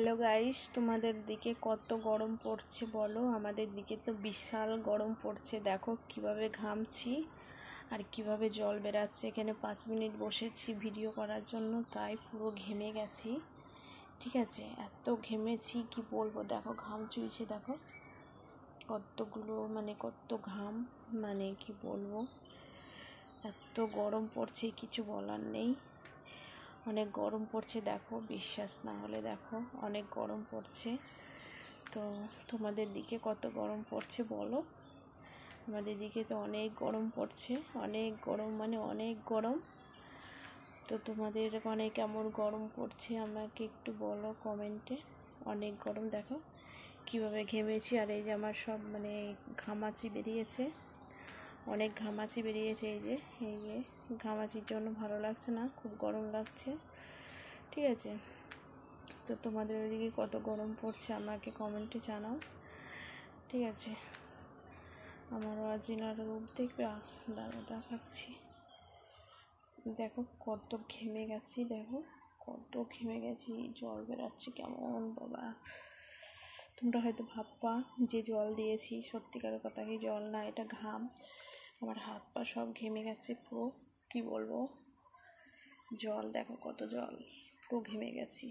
Hello guys, তোমাদের দিকে কত গরম পড়ছে বলো? আমাদের দিকে তো বিশাল গরম পড়ছে। দেখো কিভাবে ঘামছি আর কিভাবে জল বেরাচ্ছে। এখানে 5 মিনিট বসেছি ভিডিও করার জন্য, তাই পুরো ঘেমে গেছি। ঠিক আছে, এত ঘেমেছি কি বলবো। দেখো ঘাম চুইছে, দেখো কতগুলো, কত ঘাম, কি বলবো। এত গরম পড়ছে কিছু বলার নেই। অনেক গরম পড়ছে, দেখো বিশ্বাস না হলে দেখো অনেক গরম পড়ছে। তো তোমাদের দিকে কত গরম পড়ছে বলো? আমাদের দিকে তো অনেক গরম পড়ছে, অনেক গরম, অনেক গরম। তো তোমাদের ওখানে কেমন গরম পড়ছে আমাকে একটু বলো কমেন্টে। অনেক গরম, দেখো কিভাবে ঘেমেছি। আর এই যে আমার সব ঘামাচি বেরিয়েছে, অনেক ঘামাচি বেরিয়েছে। এই যে ঘামাচির জন্য ভালো লাগছে না, খুব গরম লাগছে। ঠিক আছে, তো তোমাদের ওইদিকে কত গরম পড়ছে আমাকে কমেন্টে জানাও। ঠিক আছে, আমার অরিজিনাল রূপ দেখবে, দেখাচ্ছি। দেখো কত ঘেমে গেছি, দেখো কত ঘেমে গেছি, জল বেরাচ্ছে কেমন বাবা। তোমরা হয়তো ভাববা যে জল দিয়েছি, সত্যিকার কথা কি জল না, এটা ঘাম। আমার হাত পা সব ঘেমে গেছে পুরো, কি বলবো। জল দেখো কত জল, পুরো ঘেমে গেছি।